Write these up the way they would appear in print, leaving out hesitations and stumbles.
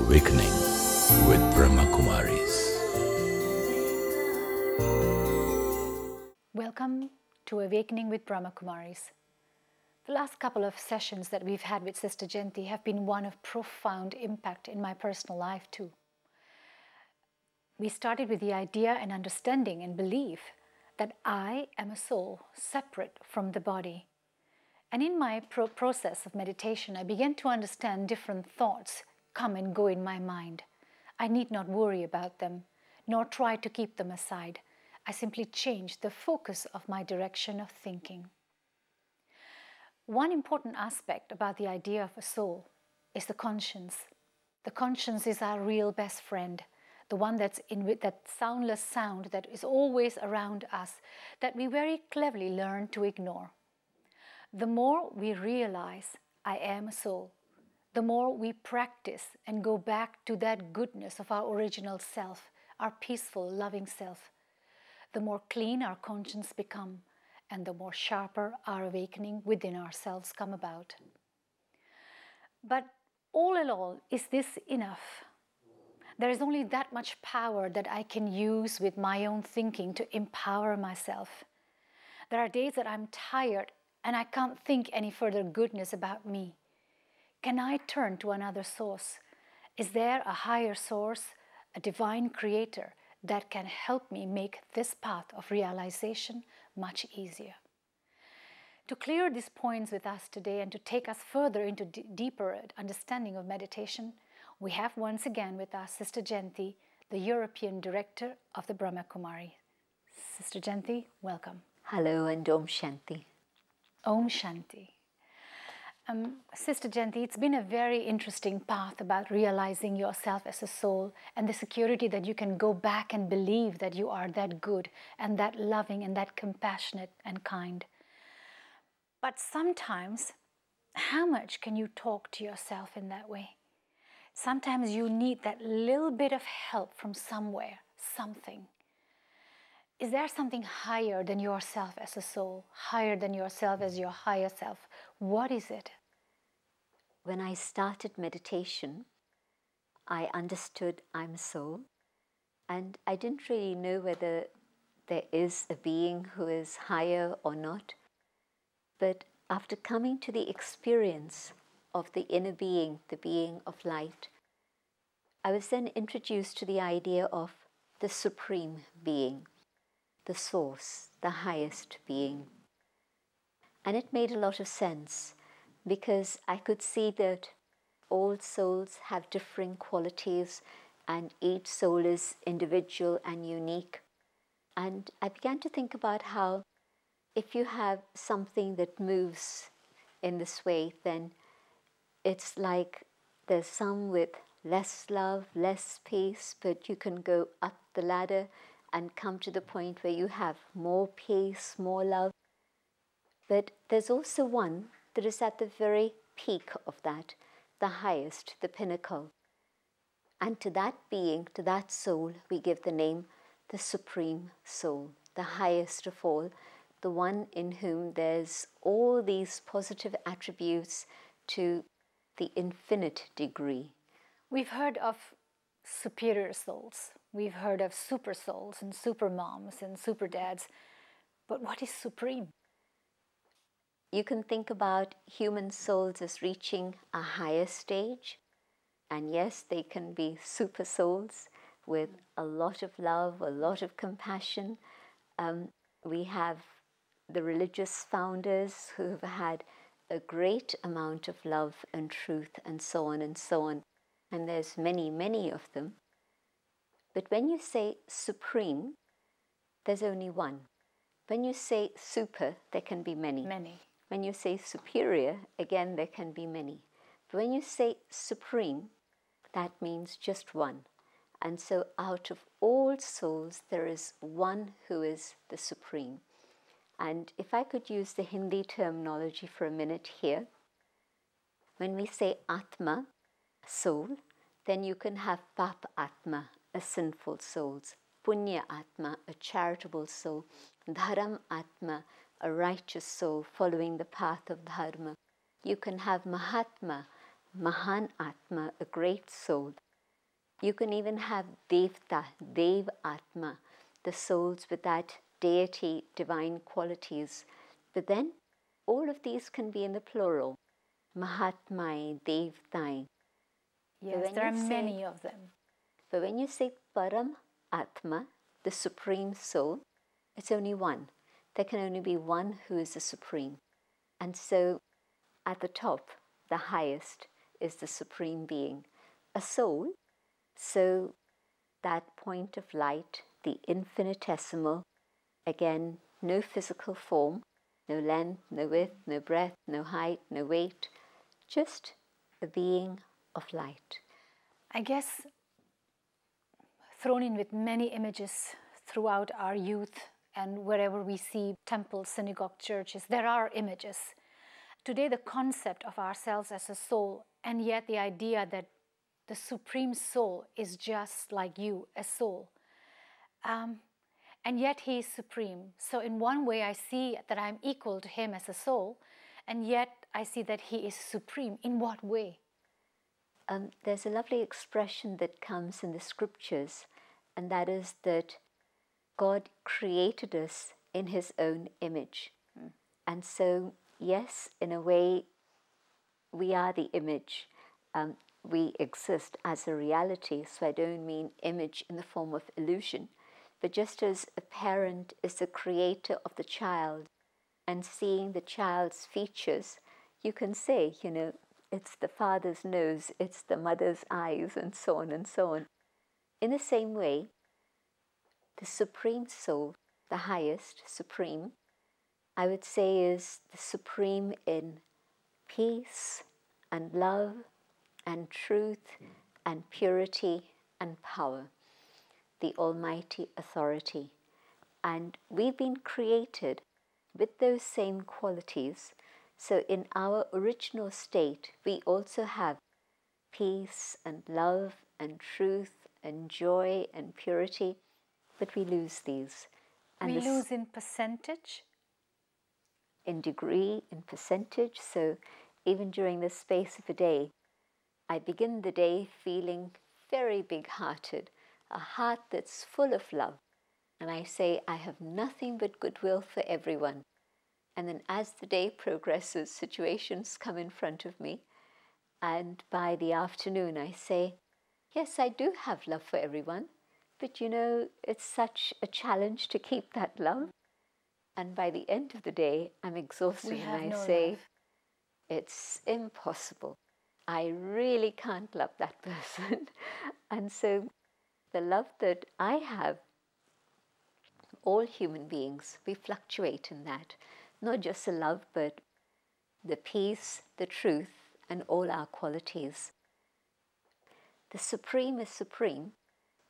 Awakening with Brahma Kumaris. Welcome to Awakening with Brahma Kumaris. The last couple of sessions that we've had with Sister Jayanti have been one of profound impact in my personal life too. We started with the idea and understanding and belief that I am a soul separate from the body. And in my process of meditation, I began to understand different thoughts come and go in my mind. I need not worry about them, nor try to keep them aside. I simply change the focus of my direction of thinking. One important aspect about the idea of a soul is the conscience. The conscience is our real best friend, the one that's in with that soundless sound that is always around us, that we very cleverly learn to ignore. The more we realize I am a soul, the more we practice and go back to that goodness of our original self, our peaceful, loving self, the more clean our conscience become, and the more sharper our awakening within ourselves come about. But all in all, is this enough? There is only that much power that I can use with my own thinking to empower myself. There are days that I'm tired and I can't think any further goodness about me. Can I turn to another source? Is there a higher source, a divine creator, that can help me make this path of realization much easier? To clear these points with us today and to take us further into deeper understanding of meditation, we have once again with us Sister Jayanti, the European Director of the Brahma Kumari. Sister Jayanti, welcome. Hello and Om Shanti. Om Shanti. Sister Jayanti, it's been a very interesting path about realizing yourself as a soul and the security that you can go back and believe that you are that good and that loving and that compassionate and kind. But sometimes, how much can you talk to yourself in that way? Sometimes you need that little bit of help from somewhere, something. Is there something higher than yourself as a soul, higher than yourself as your higher self? What is it? When I started meditation, I understood I'm a soul, and I didn't really know whether there is a being who is higher or not. But after coming to the experience of the inner being, the being of light, I was then introduced to the idea of the supreme being, the source, the highest being. And it made a lot of sense because I could see that all souls have differing qualities and each soul is individual and unique. And I began to think about how if you have something that moves in this way, then it's like there's some with less love, less peace, but you can go up the ladder and come to the point where you have more peace, more love. But there's also one that is at the very peak of that, the highest, the pinnacle. And to that being, to that soul, we give the name the Supreme Soul, the highest of all, the one in whom there's all these positive attributes to the infinite degree. We've heard of superior souls. We've heard of super souls and super moms and super dads. But what is supreme? You can think about human souls as reaching a higher stage. And yes, they can be super souls with a lot of love, a lot of compassion. We have the religious founders who have had a great amount of love and truth and so on and so on. And there's many, many of them. But when you say supreme, there's only one. When you say super, there can be many. Many. When you say superior, again, there can be many. But when you say supreme, that means just one. And so out of all souls, there is one who is the supreme. And if I could use the Hindi terminology for a minute here, when we say Atma, soul, then you can have Pap Atma, a sinful soul, Punya Atma, a charitable soul, Dharam Atma, a righteous soul following the path of Dharma. You can have Mahatma, Mahan Atma, a great soul, You can even have Devta, Dev Atma, the souls with that deity, divine qualities. But then all of these can be in the plural. Mahatmai, Devtai. Yes, there are many of them. But when you say Param Atma, the Supreme Soul, it's only one. There can only be one who is the Supreme. And so at the top, the highest, is the Supreme Being. A soul, so that point of light, the infinitesimal, again, no physical form, no length, no width, no breadth, no height, no weight, just a being of light. I guess thrown in with many images throughout our youth and wherever we see temples, synagogue, churches, there are images. Today, the concept of ourselves as a soul, and yet the idea that the Supreme Soul is just like you, a soul. And yet he is supreme. So in one way I see that I'm equal to him as a soul, and yet I see that he is supreme. In what way? There's a lovely expression that comes in the scriptures, and that is that God created us in his own image. And so, yes, in a way, we are the image. We exist as a reality, so I don't mean image in the form of illusion, but just as a parent is the creator of the child, and seeing the child's features, you can say, you know, it's the father's nose, it's the mother's eyes, and so on and so on. In the same way, the Supreme Soul, the highest, supreme, I would say is the supreme in peace and love and truth and purity and power, the almighty authority. And we've been created with those same qualities. So in our original state, we also have peace and love and truth and joy and purity, but we lose these. And we lose in percentage? In degree, in percentage. So even during the space of a day, I begin the day feeling very big-hearted, a heart that's full of love. And I say, I have nothing but goodwill for everyone. And then as the day progresses, situations come in front of me. And by the afternoon, I say, yes, I do have love for everyone. But you know, it's such a challenge to keep that love. And by the end of the day, I'm exhausted and I say, it's impossible. I really can't love that person. And so the love that I have, all human beings, we fluctuate in that. Not just the love, but the peace, the truth, and all our qualities. The Supreme is supreme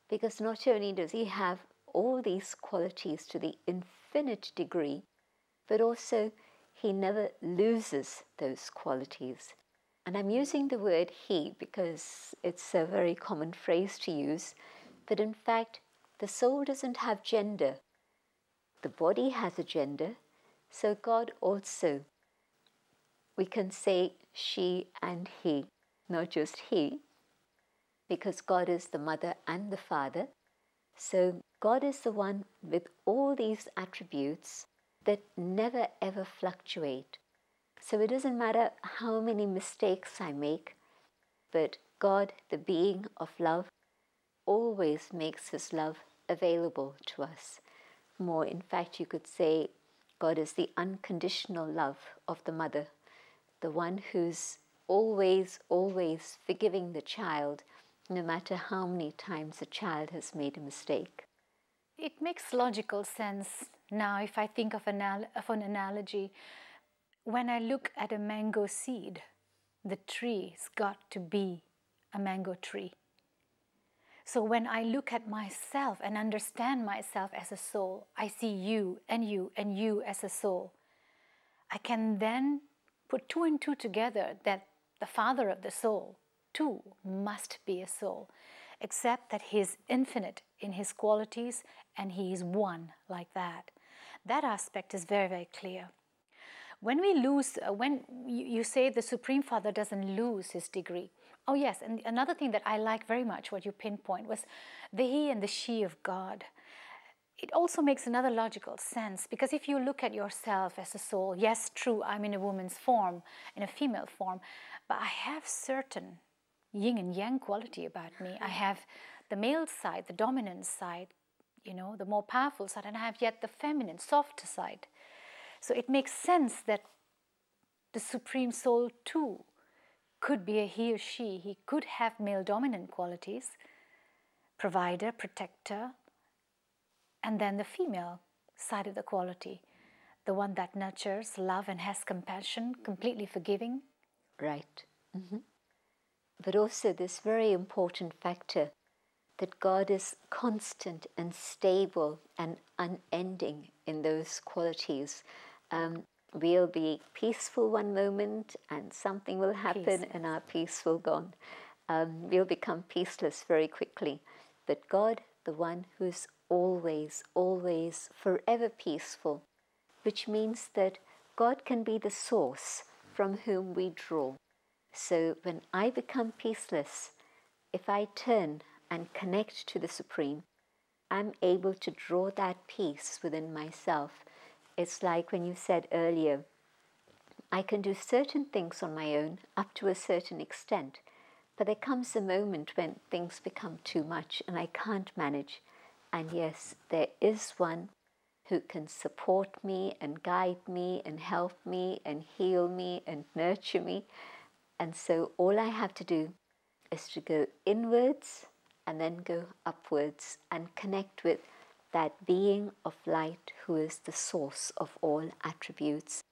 because not only does he have all these qualities to the infinite degree, but also he never loses those qualities. And I'm using the word he because it's a very common phrase to use, but in fact, the soul doesn't have gender. The body has a gender, so God also, we can say she and he, not just he, because God is the mother and the father. So God is the one with all these attributes that never ever fluctuate. So it doesn't matter how many mistakes I make, but God, the being of love, always makes his love available to us. More, in fact, you could say God is the unconditional love of the mother, the one who's always, always forgiving the child, no matter how many times the child has made a mistake. It makes logical sense now if I think of an analogy. When I look at a mango seed, the tree's got to be a mango tree. So when I look at myself and understand myself as a soul, I see you and you and you as a soul. I can then put two and two together that the father of the soul, too, must be a soul, except that he is infinite in his qualities and he is one like that. That aspect is very, very clear. When we lose, when you say the Supreme Father doesn't lose his degree, Oh yes, and another thing that I like very much, what you pinpoint, was the he and the she of God. It also makes another logical sense, because if you look at yourself as a soul, yes, true, I'm in a woman's form, in a female form, but I have certain yin and yang quality about me. I have the male side, the dominant side, you know, the more powerful side, and I have yet the feminine, softer side. So it makes sense that the Supreme Soul too could be a he or she. He could have male dominant qualities, provider, protector, and then the female side of the quality, the one that nurtures, love, and has compassion, completely forgiving. Right. But also this very important factor that God is constant and stable and unending in those qualities. We'll be peaceful one moment and something will happen and our peace will gone. We'll become peaceless very quickly. But God, the one who is always, always, forever peaceful, which means that God can be the source from whom we draw. So when I become peaceless, if I turn and connect to the Supreme, I'm able to draw that peace within myself. It's like when you said earlier, I can do certain things on my own up to a certain extent, but there comes a moment when things become too much and I can't manage. And yes, there is one who can support me and guide me and help me and heal me and nurture me. And so all I have to do is to go inwards and then go upwards and connect with that being of light who is the source of all attributes.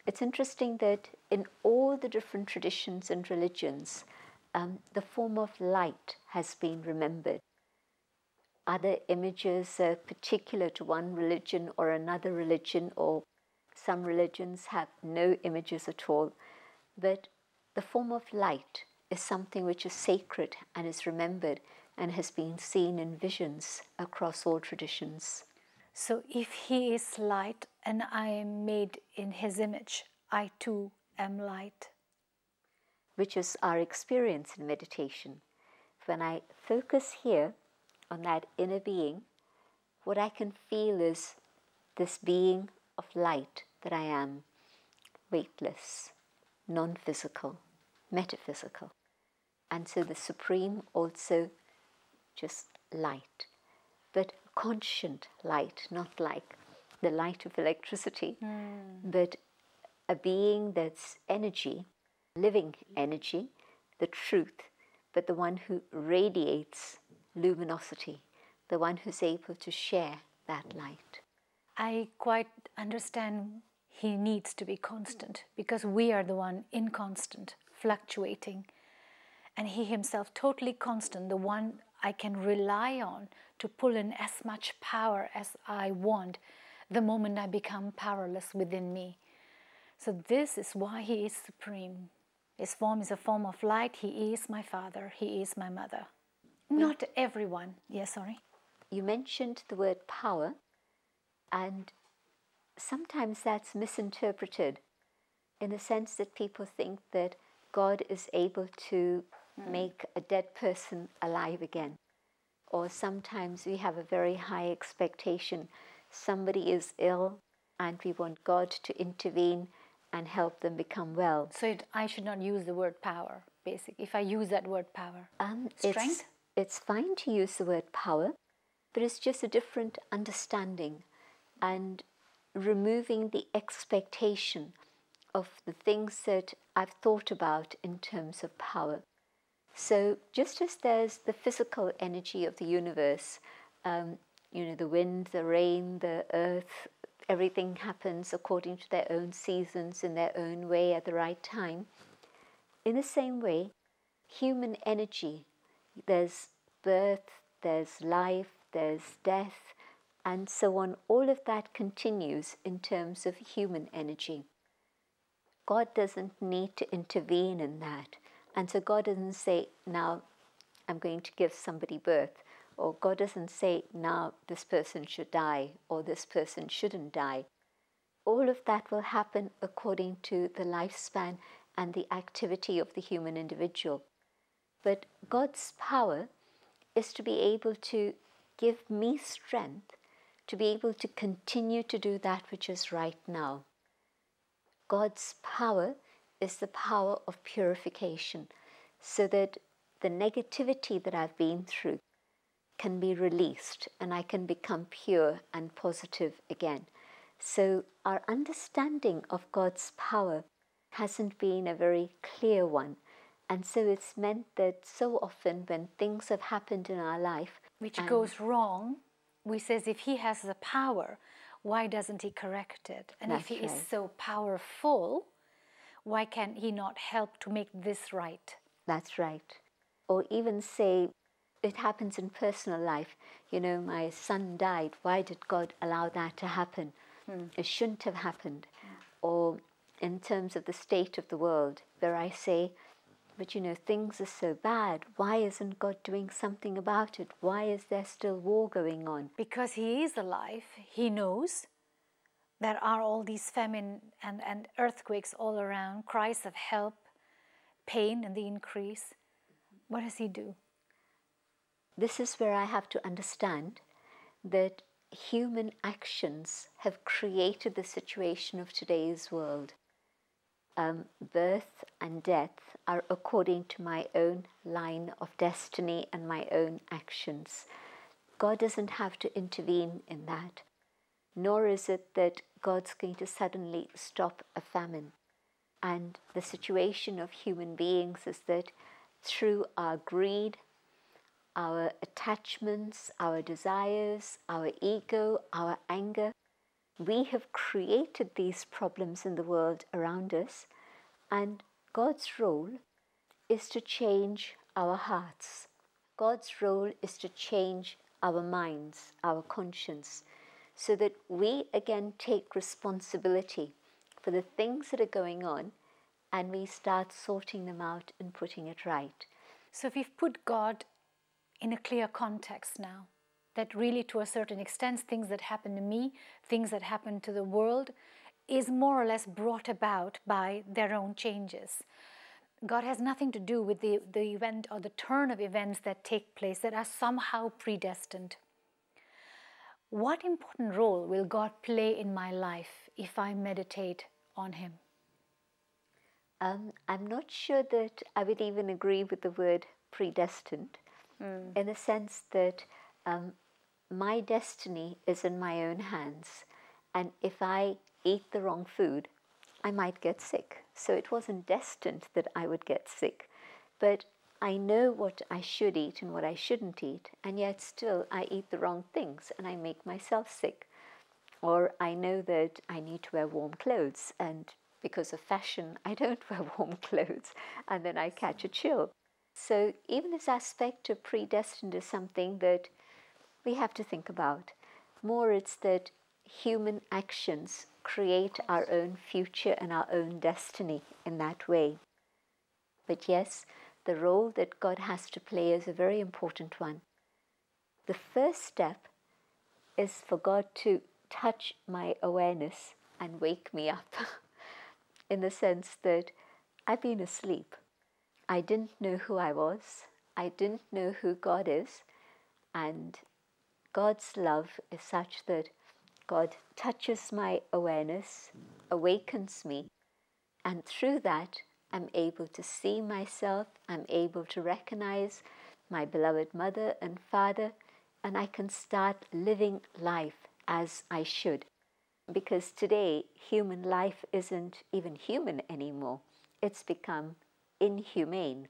It's interesting that in all the different traditions and religions, the form of light has been remembered. Other images are particular to one religion or another religion, or some religions have no images at all. But the form of light is something which is sacred and is remembered and has been seen in visions across all traditions. So if he is light and I am made in his image, I too am light. Which is our experience in meditation. When I focus here on that inner being, what I can feel is this being of light that I am, weightless, non-physical, metaphysical. And so the Supreme also just light, but conscient light, not like the light of electricity, but a being that's energy, living energy, the truth, but the one who radiates luminosity, the one who's able to share that light. I quite understand he needs to be constant, because we are the one inconstant, fluctuating, and he himself totally constant, the one I can rely on to pull in as much power as I want the moment I become powerless within me. So this is why he is supreme. His form is a form of light. He is my father. He is my mother. Not everyone. Yes, sorry. You mentioned the word power, and sometimes that's misinterpreted in the sense that people think that God is able to make a dead person alive again. Or sometimes we have a very high expectation. Somebody is ill and we want God to intervene and help them become well. So I should not use the word power, basically. If I use that word power, strength? It's fine to use the word power, but it's just a different understanding and removing the expectation of the things that I've thought about in terms of power. So just as there's the physical energy of the universe, the wind, the rain, the earth, everything happens according to their own seasons in their own way at the right time. In the same way, human energy, there's birth, there's life, there's death, and so on. All of that continues in terms of human energy. God doesn't need to intervene in that. And so God doesn't say, now I'm going to give somebody birth. Or God doesn't say, now this person should die, or this person shouldn't die. All of that will happen according to the lifespan and the activity of the human individual. But God's power is to be able to give me strength to be able to continue to do that which is right now. God's power is the power of purification, so that the negativity that I've been through can be released and I can become pure and positive again. So our understanding of God's power hasn't been a very clear one. And so it's meant that so often when things have happened in our life which goes wrong, we says, if he has the power, why doesn't he correct it? And if he is so powerful, why can he not help to make this right? That's right. Or even say, it happens in personal life. You know, my son died. Why did God allow that to happen? It shouldn't have happened. Or in terms of the state of the world, where I say, but you know, things are so bad. Why isn't God doing something about it? Why is there still war going on? Because he is alive. He knows there are all these famine and earthquakes all around, cries of help, pain and the increase. What does he do? This is where I have to understand that human actions have created the situation of today's world. Birth and death are according to my own line of destiny and my own actions. God doesn't have to intervene in that, nor is it that God's going to suddenly stop a famine. And the situation of human beings is that through our greed, our attachments, our desires, our ego, our anger, we have created these problems in the world around us, and God's role is to change our hearts. God's role is to change our minds, our conscience, so that we again take responsibility for the things that are going on and we start sorting them out and putting it right. So we've put God in a clear context now, that really to a certain extent things that happen to me, things that happen to the world is more or less brought about by their own changes. God has nothing to do with the event or the turn of events that take place that are somehow predestined. What important role will God play in my life if I meditate on him? I'm not sure that I would even agree with the word predestined, in the sense that my destiny is in my own hands, and if I eat the wrong food, I might get sick. So it wasn't destined that I would get sick, but I know what I should eat and what I shouldn't eat, and yet still I eat the wrong things and I make myself sick. Or I know that I need to wear warm clothes, and because of fashion, I don't wear warm clothes, and then I catch a chill. So even this aspect of predestined is something that we have to think about. More it's that human actions create our own future and our own destiny in that way. But yes, the role that God has to play is a very important one. The first step is for God to touch my awareness and wake me up in the sense that I've been asleep. I didn't know who I was. I didn't know who God is. And God's love is such that God touches my awareness, awakens me, and through that I'm able to see myself, I'm able to recognize my beloved mother and father, and I can start living life as I should. Because today, human life isn't even human anymore. It's become inhumane,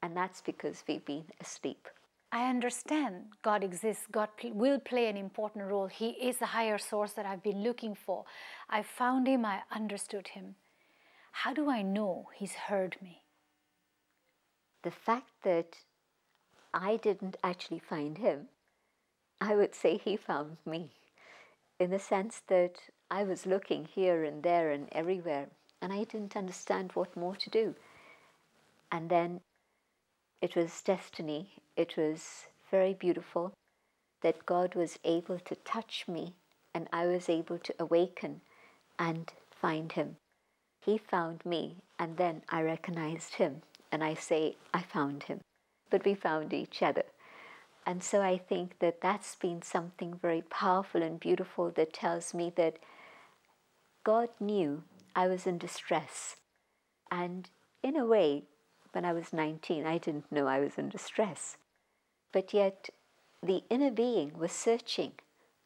and that's because we've been asleep. I understand God exists. God will play an important role. He is the higher source that I've been looking for. I found him, I understood him. How do I know he's heard me? The fact that I didn't actually find him, I would say he found me, in the sense that I was looking here and there and everywhere, and I didn't understand what more to do. And then it was destiny. It was very beautiful that God was able to touch me and I was able to awaken and find him. He found me, and then I recognized him, and I say, I found him. But we found each other. And so I think that that's been something very powerful and beautiful that tells me that God knew I was in distress. And in a way, when I was 19, I didn't know I was in distress. But yet, the inner being was searching.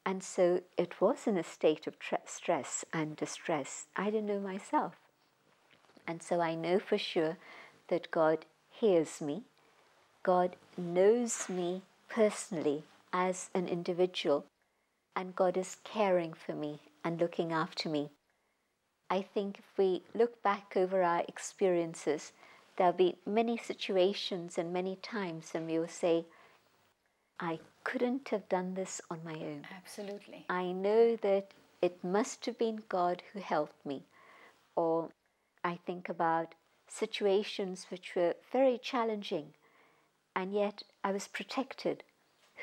And so it was in a state of stress and distress. I didn't know myself. And so I know for sure that God hears me. God knows me personally as an individual. And God is caring for me and looking after me. I think if we look back over our experiences, there'll be many situations and many times when we will say, I couldn't have done this on my own. Absolutely. I know that it must have been God who helped me. Or I think about situations which were very challenging, and yet I was protected.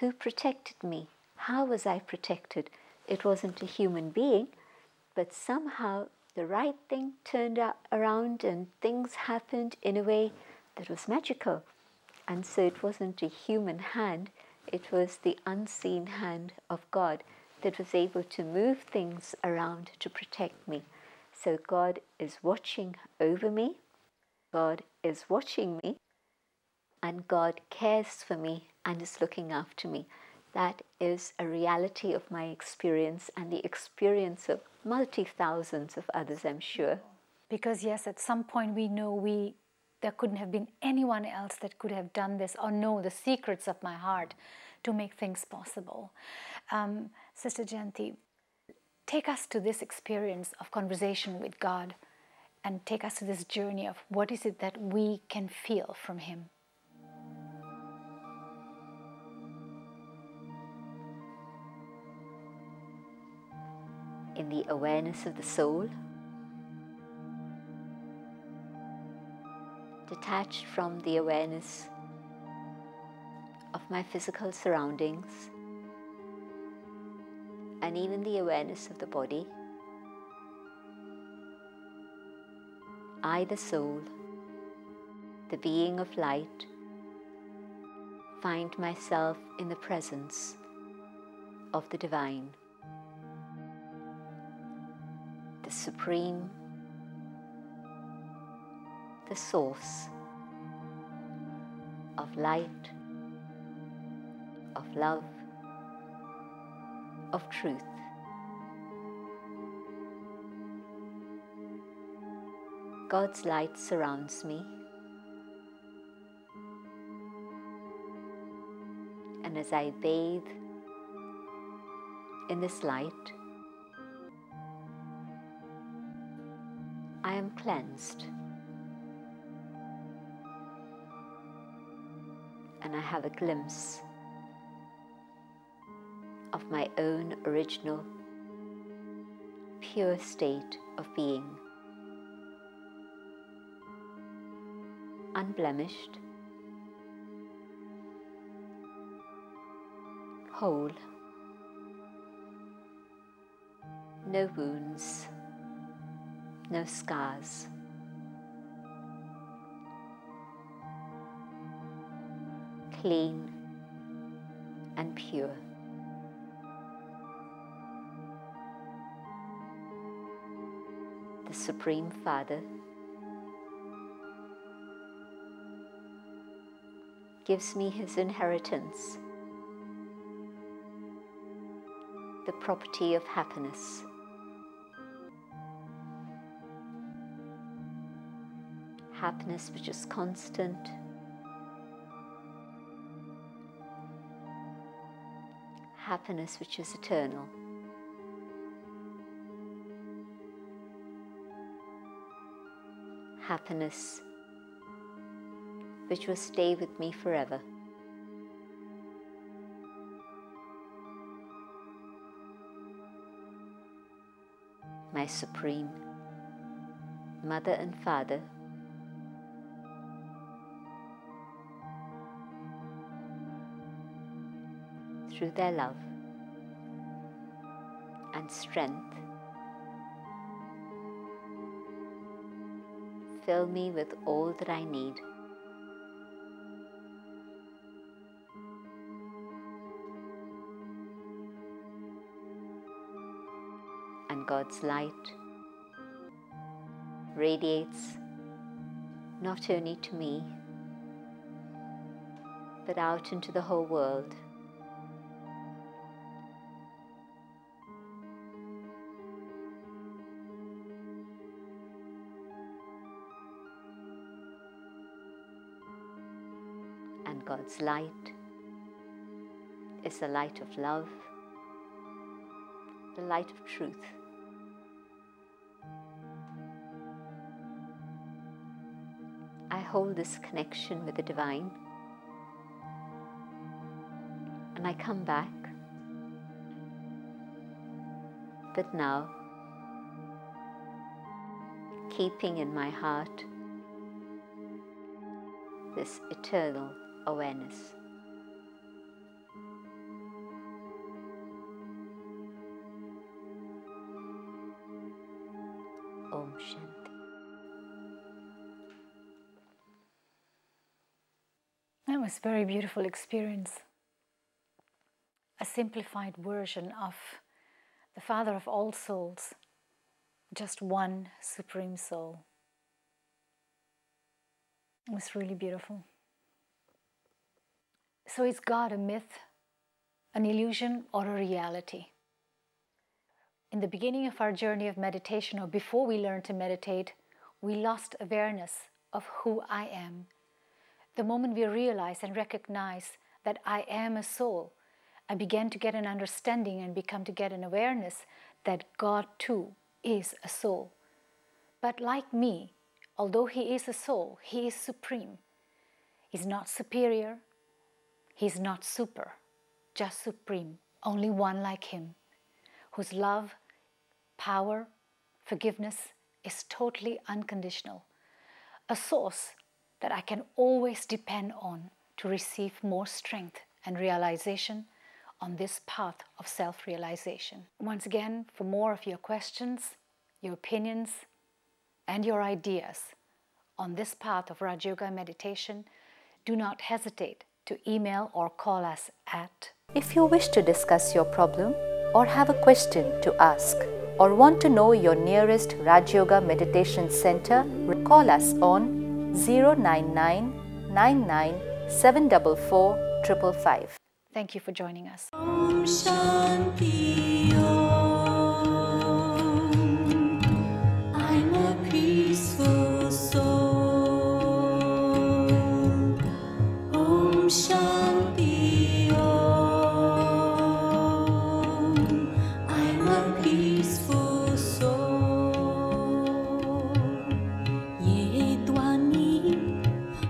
Who protected me? How was I protected? It wasn't a human being, but somehow the right thing turned around and things happened in a way that was magical. And so it wasn't a human hand, it was the unseen hand of God that was able to move things around to protect me. So God is watching over me, God is watching me, and God cares for me and is looking after me. That is a reality of my experience and the experience of multi-thousands of others, I'm sure. Because yes, at some point we know there couldn't have been anyone else that could have done this or know the secrets of my heart to make things possible. Sister Jayanti, take us to this experience of conversation with God and take us to this journey of what is it that we can feel from Him. In the awareness of the soul, detached from the awareness of my physical surroundings and even the awareness of the body, I, the soul, the being of light, find myself in the presence of the divine, the supreme, the source of light, of love, of truth. God's light surrounds me, and as I bathe in this light, I am cleansed, and I have a glimpse of my own original, pure state of being, unblemished, whole, no wounds, no scars. Clean and pure. The Supreme Father gives me His inheritance, the property of happiness. Happiness which is constant, happiness which is eternal. Happiness which will stay with me forever. My Supreme Mother and Father through their love and strength fill me with all that I need. And God's light radiates not only to me, but out into the whole world. And God's light is the light of love, the light of truth. I hold this connection with the divine, and I come back, but now keeping in my heart this eternal awareness. Om Shanti. That was a very beautiful experience. A simplified version of the Father of all souls, just one Supreme Soul. It was really beautiful. So is God a myth, an illusion, or a reality? In the beginning of our journey of meditation, or before we learned to meditate, we lost awareness of who I am. The moment we realize and recognize that I am a soul, I began to get an understanding and become to get an awareness that God too is a soul. But like me, although He is a soul, He is supreme. He's not superior, He's not super, just supreme, only one like Him, whose love, power, forgiveness is totally unconditional. A source that I can always depend on to receive more strength and realization on this path of self-realization. Once again, for more of your questions, your opinions, and your ideas on this path of Rajyoga meditation, do not hesitate to email or call us at. If you wish to discuss your problem or have a question to ask or want to know your nearest Rajyoga meditation center, call us on 099-99-744-555. Thank you for joining us. Om Shanti Om. I'm a peaceful soul. Om Shanti Om. I'm a peaceful soul. Ye Dwani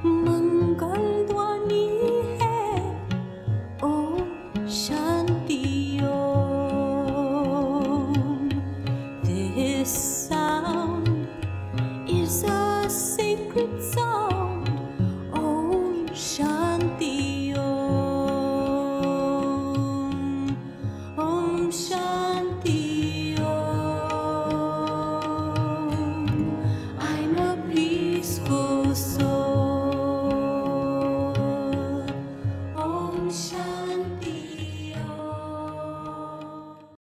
Mangal Dwani hai. Om Shanti Om. This sound is a